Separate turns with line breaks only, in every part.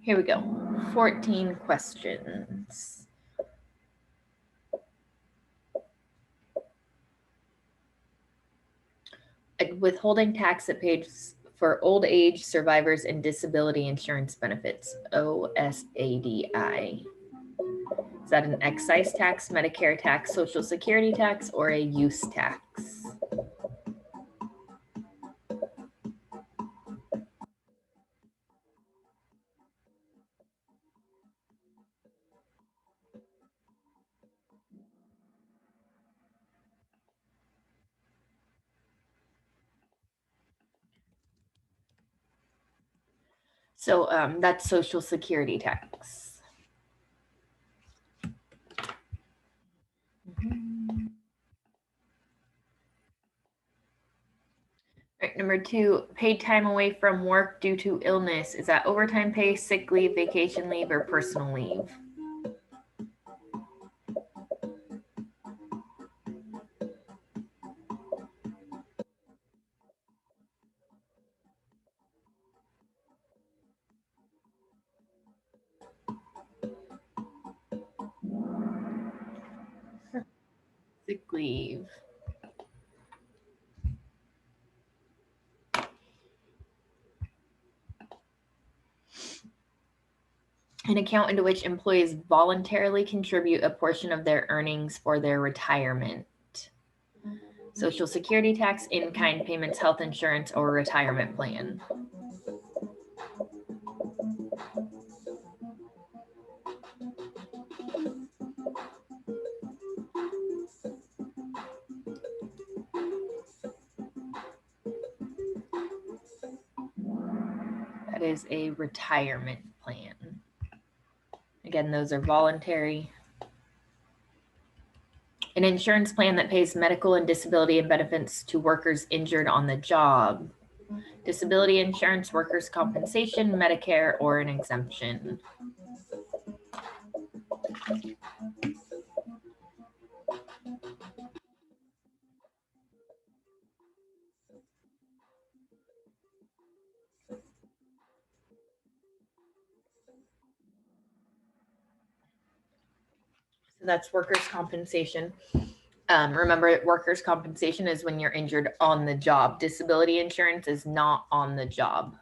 Here we go. 14 questions. Withholding tax that pays for old age survivors and disability insurance benefits, OSADI. Is that an excise tax, Medicare tax, Social Security tax, or a use tax? So that's Social Security tax. All right, number 2, paid time away from work due to illness. Is that overtime pay, sick leave, vacation leave, or personal leave? Sick leave. An account into which employees voluntarily contribute a portion of their earnings for their retirement. Social Security tax, in-kind payments, health insurance, or retirement plan. That is a retirement plan. Again, those are voluntary. An insurance plan that pays medical and disability and benefits to workers injured on the job. Disability insurance, workers' compensation, Medicare, or an exemption. So that's workers' compensation. Remember, workers' compensation is when you're injured on the job. Disability insurance is not on the job.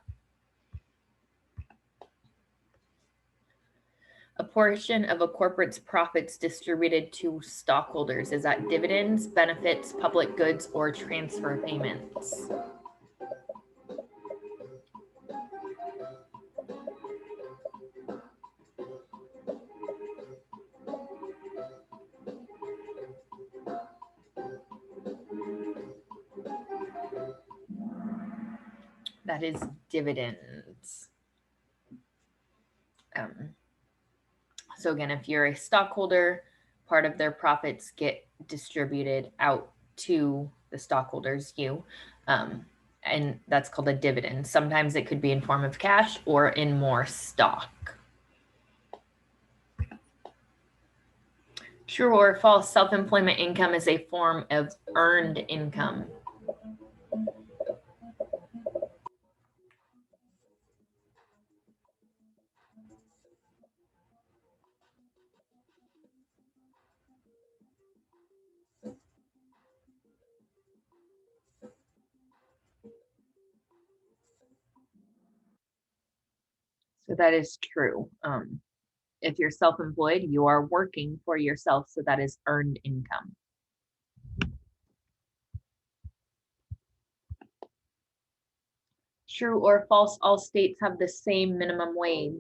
A portion of a corporate's profits distributed to stockholders. Is that dividends, benefits, public goods, or transfer payments? That is dividends. So again, if you're a stockholder, part of their profits get distributed out to the stockholders, you, and that's called a dividend. Sometimes it could be in form of cash or in more stock. True or false, self-employment income is a form of earned income. So that is true. If you're self-employed, you are working for yourself, so that is earned income. True or false, all states have the same minimum wage.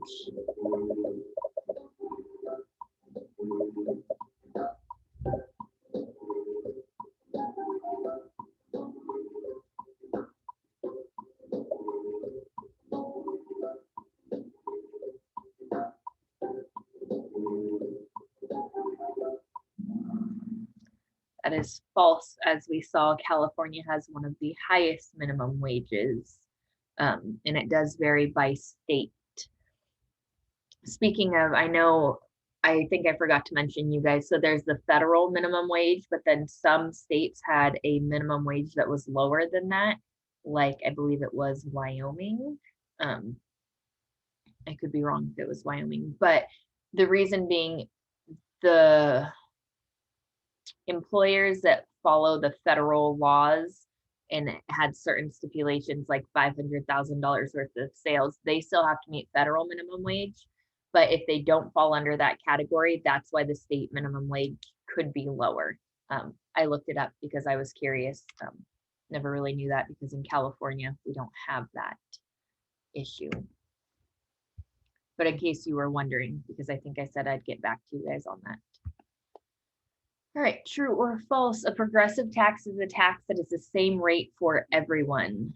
That is false. As we saw, California has one of the highest minimum wages, and it does vary by state. Speaking of, I think I forgot to mention you guys, so there's the federal minimum wage, but then some states had a minimum wage that was lower than that, like I believe it was Wyoming. I I could be wrong if it was Wyoming, but the reason being the employers that follow the federal laws and had certain stipulations like $500,000 worth of sales, they still have to meet federal minimum wage. But if they don't fall under that category, that's why the state minimum wage could be lower. I looked it up because I was curious. Never really knew that because in California, we don't have that issue. But in case you were wondering, because I think I said I'd get back to you guys on that. All right, true or false? A progressive tax is a tax that is the same rate for everyone.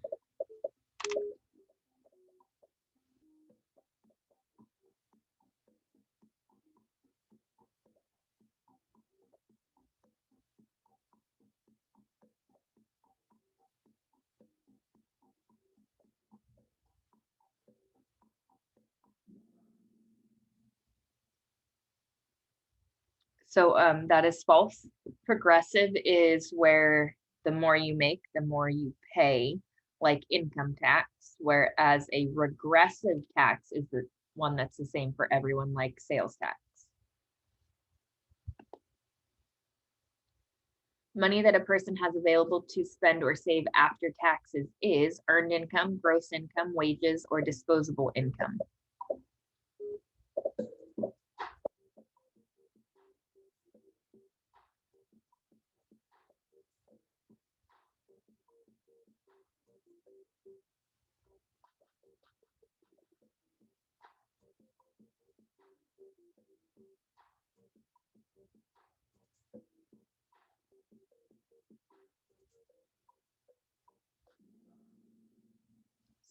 So that is false. Progressive is where the more you make, the more you pay, like income tax, whereas a regressive tax is the one that's the same for everyone, like sales tax. Money that a person has available to spend or save after taxes is earned income, gross income, wages, or disposable income.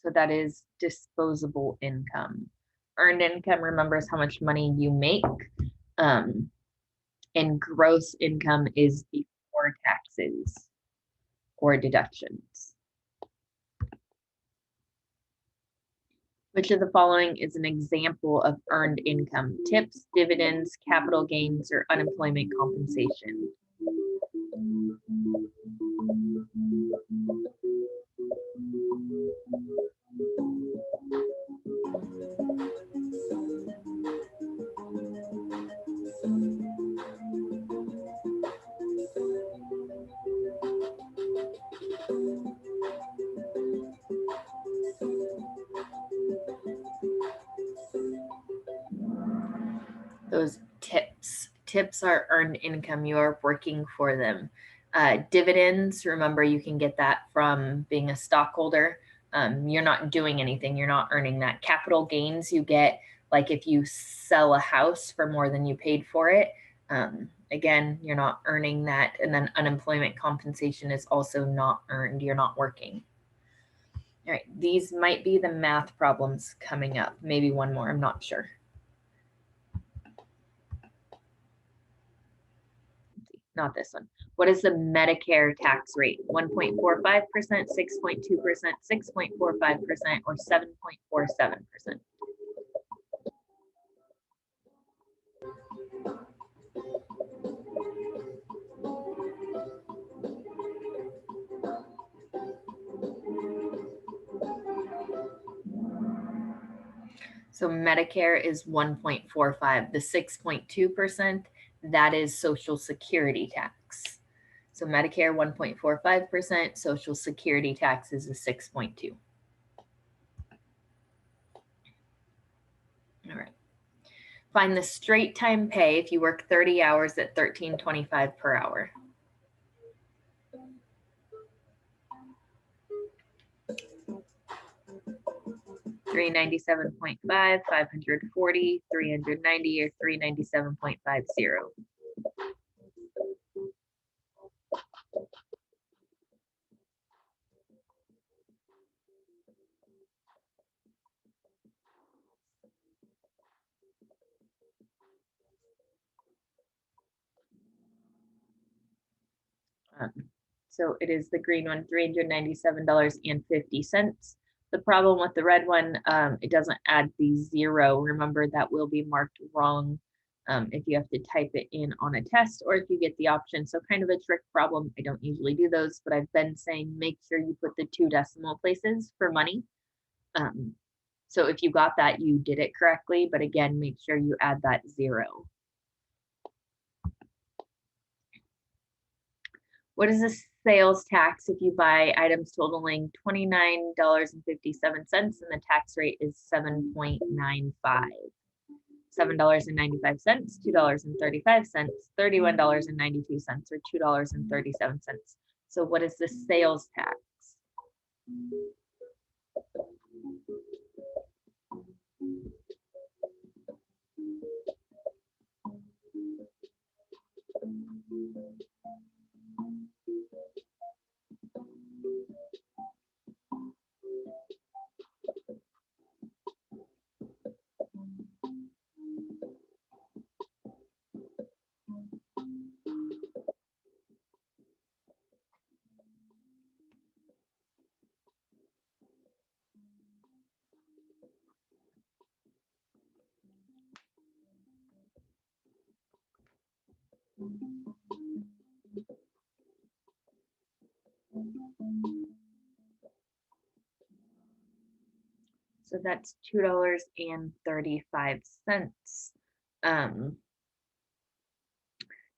So that is disposable income. Earned income, remember, is how much money you make. And gross income is before taxes or deductions. Which of the following is an example of earned income? Tips, dividends, capital gains, or unemployment compensation? Those tips are earned income. You are working for them. Dividends, remember, you can get that from being a stockholder. You're not doing anything. You're not earning that. Capital gains you get, like if you sell a house for more than you paid for it. Again, you're not earning that. And then unemployment compensation is also not earned. You're not working. All right, these might be the math problems coming up. Maybe one more, I'm not sure. Not this one. What is the Medicare tax rate? 1.45%, 6.2%, 6.45%, or 7.47%? So Medicare is 1.45. The 6.2%, that is Social Security tax. So Medicare 1.45%, Social Security tax is a 6.2. All right. Find the straight time pay if you work 30 hours at $13.25 per hour. $397.5, 540, 390, or 397.50. So it is the green one, $397.50. The problem with the red one, it doesn't add the 0. Remember, that will be marked wrong if you have to type it in on a test or if you get the option. So kind of a trick problem. I don't usually do those, but I've been saying make sure you put the 2 decimal places for money. So if you got that, you did it correctly, but again, make sure you add that 0. What is the sales tax if you buy items totaling $29.57 and the tax rate is 7.95? $7.95, $2.35, $31.92, or $2.37. So what is the sales tax? So that's $2.35.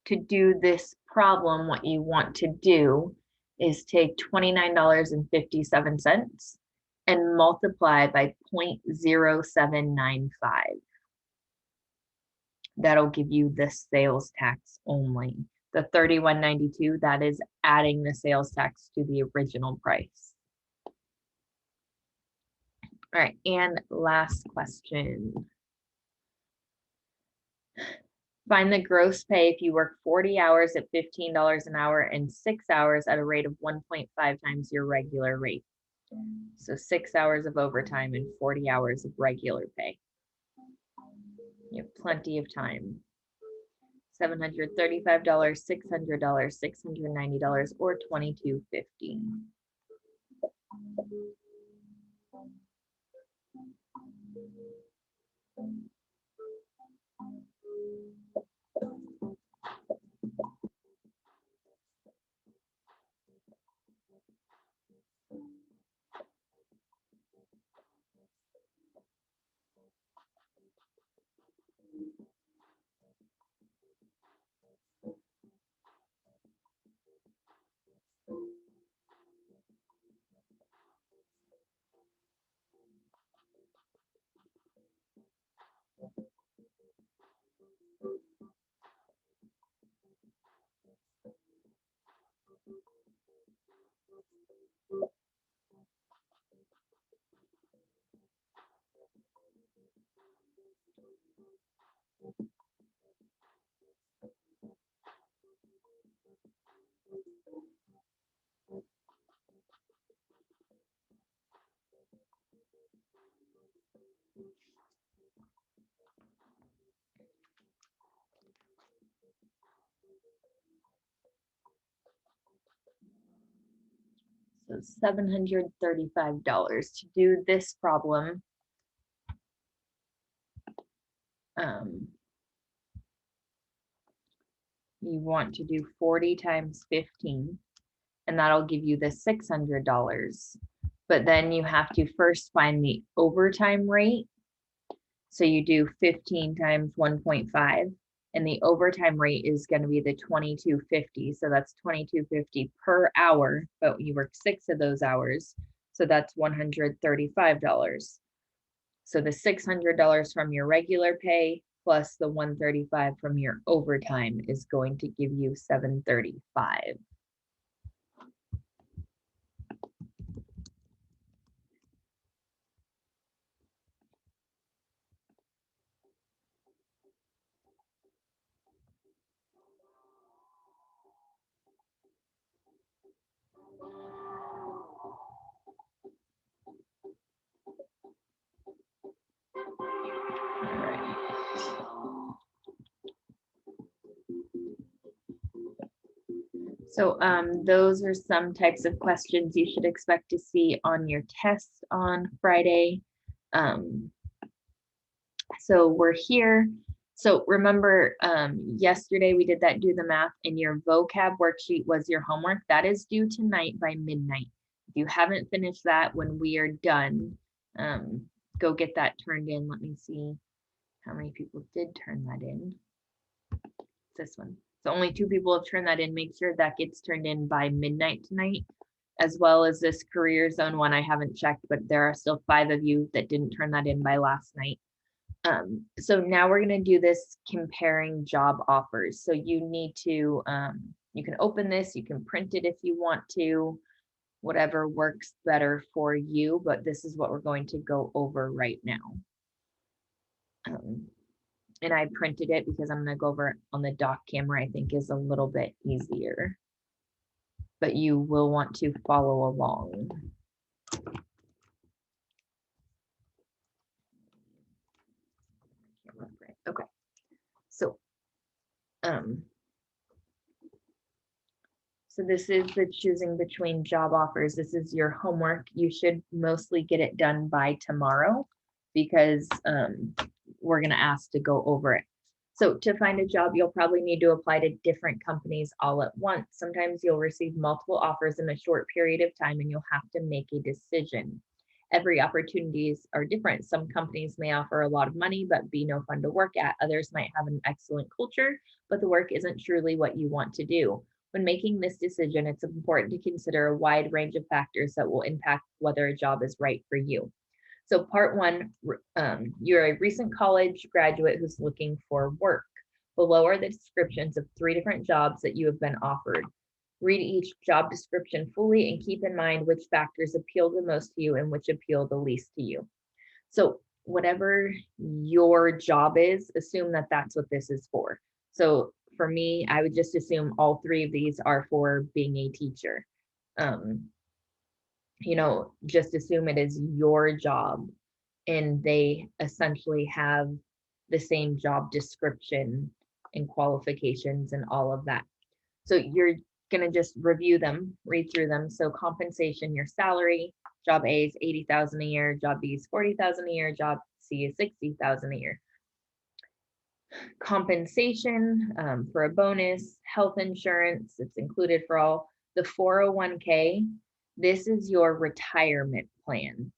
To do this problem, what you want to do is take $29.57 and multiply by 0.0795. That'll give you the sales tax only. The $31.92, that is adding the sales tax to the original price. All right, and last question. Find the gross pay if you work 40 hours at $15 an hour and 6 hours at a rate of 1.5 times your regular rate. So 6 hours of overtime and 40 hours of regular pay. You have plenty of time. $735, $600, $690, or $22.50. So $735 to do this problem. You want to do 40 times 15, and that'll give you the $600. But then you have to first find the overtime rate. So you do 15 times 1.5, and the overtime rate is going to be the $22.50. So that's $22.50 per hour, but you work 6 of those hours. So that's $135. So the $600 from your regular pay plus the $135 from your overtime is going to give you $735. So those are some types of questions you should expect to see on your test on Friday. So we're here. So remember, yesterday we did that do the math, and your vocab worksheet was your homework. That is due tonight by midnight. If you haven't finished that when we are done, go get that turned in. Let me see how many people did turn that in. This one. So only 2 people have turned that in. Make sure that gets turned in by midnight tonight, as well as this career zone one. I haven't checked, but there are still 5 of you that didn't turn that in by last night. So now we're going to do this comparing job offers. So you need to, you can open this, you can print it if you want to, whatever works better for you, but this is what we're going to go over right now. And I printed it because I'm going to go over it on the dock camera, I think is a little bit easier, but you will want to follow along. Okay, so so this is the choosing between job offers. This is your homework. You should mostly get it done by tomorrow because we're going to ask to go over it. So to find a job, you'll probably need to apply to different companies all at once. Sometimes you'll receive multiple offers in a short period of time and you'll have to make a decision. Every opportunities are different. Some companies may offer a lot of money, but be no fun to work at. Others might have an excellent culture, but the work isn't truly what you want to do. When making this decision, it's important to consider a wide range of factors that will impact whether a job is right for you. So part 1, you're a recent college graduate who's looking for work. Below are the descriptions of 3 different jobs that you have been offered. Read each job description fully and keep in mind which factors appeal the most to you and which appeal the least to you. So whatever your job is, assume that that's what this is for. So for me, I would just assume all 3 of these are for being a teacher. You know, just assume it is your job and they essentially have the same job description and qualifications and all of that. So you're going to just review them, read through them. So compensation, your salary, job A is 80,000 a year, job B is 40,000 a year, job C is 60,000 a year. Compensation for a bonus, health insurance, it's included for all. The 401k, this is your retirement plan.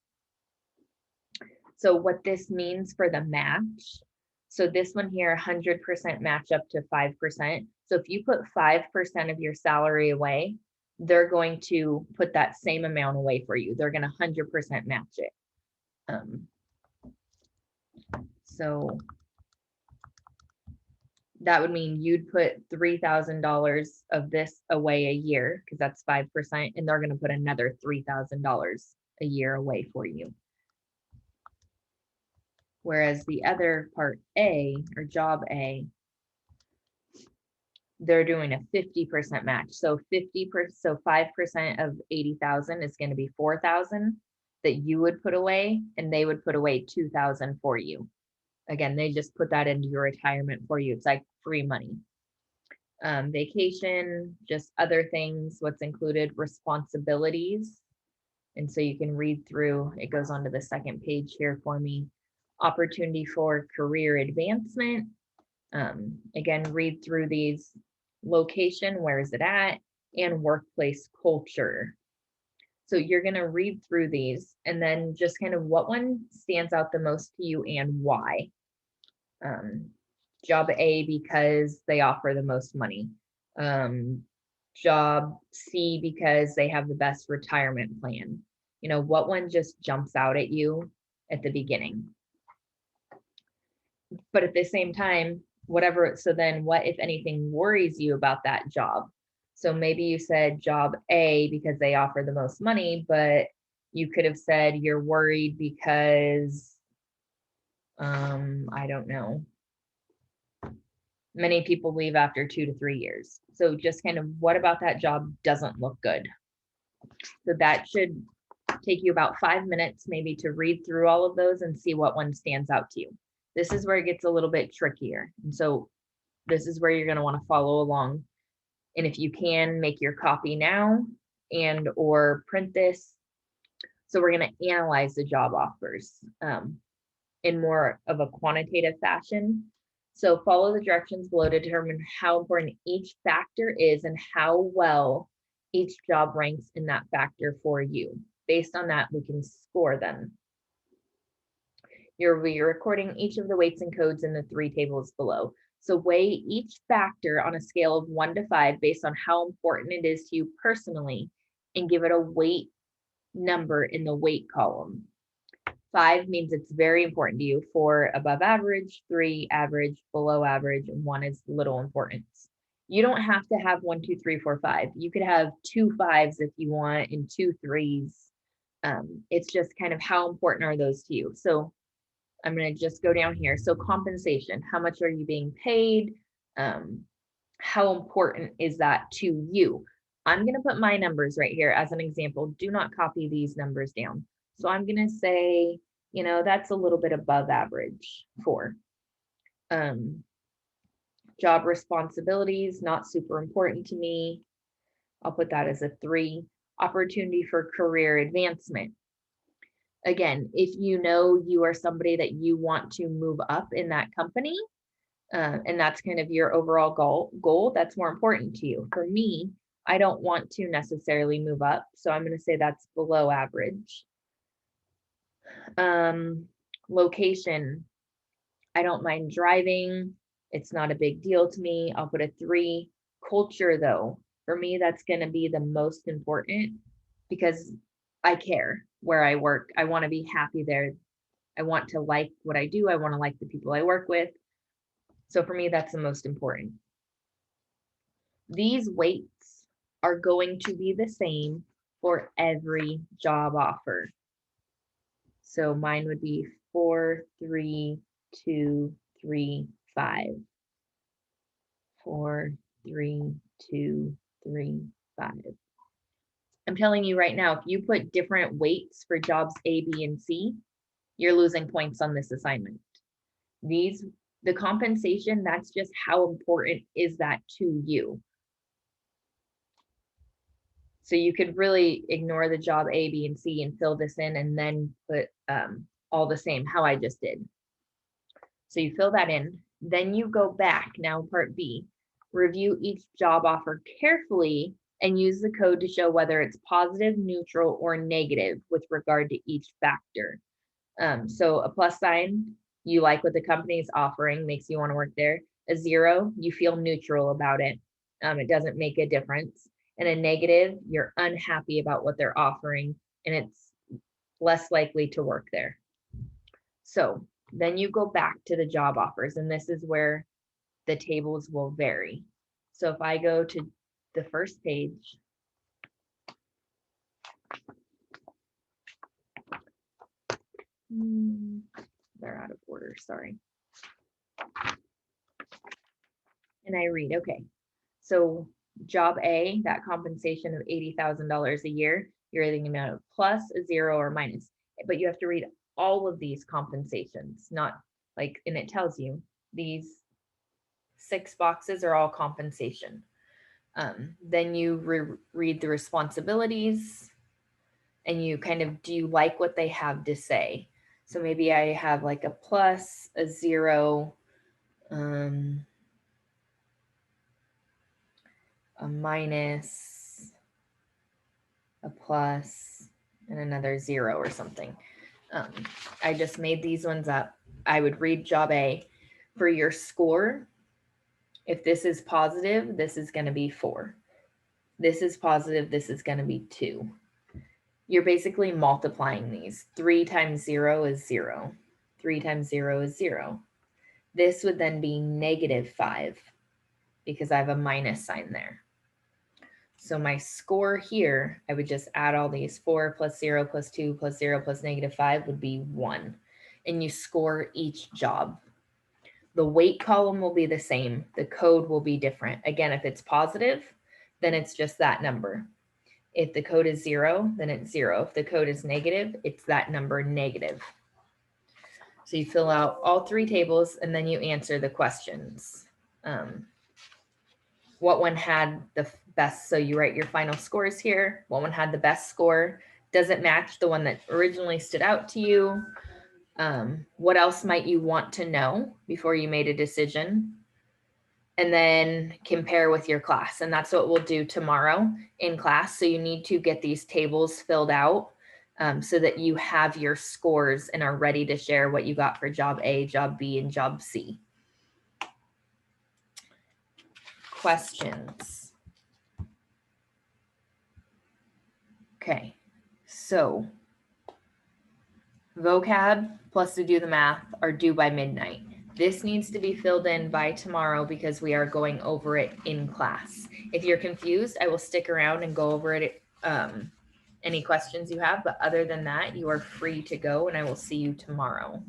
So what this means for the match, so this one here, 100% match up to 5%. So if you put 5% of your salary away, they're going to put that same amount away for you. They're going to 100% match it. So that would mean you'd put $3,000 of this away a year because that's 5%, and they're going to put another $3,000 a year away for you. Whereas the other part A, or job A, they're doing a 50% match. So 5% of 80,000 is going to be 4,000 that you would put away, and they would put away 2,000 for you. Again, they just put that into your retirement for you. It's like free money. Vacation, just other things, what's included, responsibilities. And so you can read through, it goes on to the second page here for me. Opportunity for career advancement. Again, read through these. Location, where is it at, and workplace culture. So you're going to read through these and then just kind of what one stands out the most to you and why. Job A, because they offer the most money. Job C, because they have the best retirement plan. You know, what one just jumps out at you at the beginning. But at the same time, whatever, so then what, if anything, worries you about that job? So maybe you said job A because they offer the most money, but you could have said you're worried because, I don't know, many people leave after 2 to 3 years. So just kind of what about that job doesn't look good? So that should take you about 5 minutes maybe to read through all of those and see what one stands out to you. This is where it gets a little bit trickier. And so this is where you're going to want to follow along. And if you can, make your copy now and or print this. So we're going to analyze the job offers in more of a quantitative fashion. So follow the directions below to determine how important each factor is and how well each job ranks in that factor for you. Based on that, we can score them. You'll be recording each of the weights and codes in the 3 tables below. So weigh each factor on a scale of 1 to 5 based on how important it is to you personally, and give it a weight number in the weight column. 5 means it's very important to you. 4 above average, 3 average, below average, and 1 is little importance. You don't have to have 1, 2, 3, 4, 5. You could have 2 5s if you want and 2 3s. It's just kind of how important are those to you. So I'm going to just go down here. So compensation, how much are you being paid? How important is that to you? I'm going to put my numbers right here as an example. Do not copy these numbers down. So I'm going to say, you know, that's a little bit above average. 4. Job responsibilities, not super important to me. I'll put that as a 3. Opportunity for career advancement. Again, if you know you are somebody that you want to move up in that company, and that's kind of your overall goal, that's more important to you. For me, I don't want to necessarily move up, so I'm going to say that's below average. Location, I don't mind driving. It's not a big deal to me. I'll put a 3. Culture, though, for me, that's going to be the most important because I care where I work. I want to be happy there. I want to like what I do. I want to like the people I work with. So for me, that's the most important. These weights are going to be the same for every job offer. So mine would be 4, 3, 2, 3, 5. 4, 3, 2, 3, 5. I'm telling you right now, if you put different weights for jobs A, B, and C, you're losing points on this assignment. The compensation, that's just how important is that to you. So you could really ignore the job A, B, and C and fill this in and then put all the same, how I just did. So you fill that in, then you go back, now part B, review each job offer carefully and use the code to show whether it's positive, neutral, or negative with regard to each factor. So a plus sign, you like what the company is offering, makes you want to work there. A 0, you feel neutral about it. It doesn't make a difference. And a negative, you're unhappy about what they're offering and it's less likely to work there. So then you go back to the job offers, and this is where the tables will vary. So if I go to the first page, they're out of order, sorry. And I read, okay, so job A, that compensation of $80,000 a year, you're either going to have plus, a 0, or minus, but you have to read all of these compensations, not like, and it tells you these 6 boxes are all compensation. Then you read the responsibilities and you kind of, do you like what they have to say? So maybe I have like a plus, a 0, a minus, a plus, and another 0 or something. I just made these ones up. I would read job A. For your score, if this is positive, this is going to be 4. This is positive, this is going to be 2. You're basically multiplying these. 3 times 0 is 0. 3 times 0 is 0. This would then be negative 5 because I have a minus sign there. So my score here, I would just add all these. 4 plus 0 plus 2 plus 0 plus negative 5 would be 1. And you score each job. The weight column will be the same. The code will be different. Again, if it's positive, then it's just that number. If the code is 0, then it's 0. If the code is negative, it's that number negative. So you fill out all 3 tables and then you answer the questions. What one had the best? So you write your final scores here. What one had the best score? Does it match the one that originally stood out to you? What else might you want to know before you made a decision? And then compare with your class. And that's what we'll do tomorrow in class. So you need to get these tables filled out. so that you have your scores and are ready to share what you got for job A, job B, and job C. Questions? Okay, so vocab plus to do the math are due by midnight. This needs to be filled in by tomorrow because we are going over it in class. If you're confused, I will stick around and go over it, any questions you have, but other than that, you are free to go and I will see you tomorrow.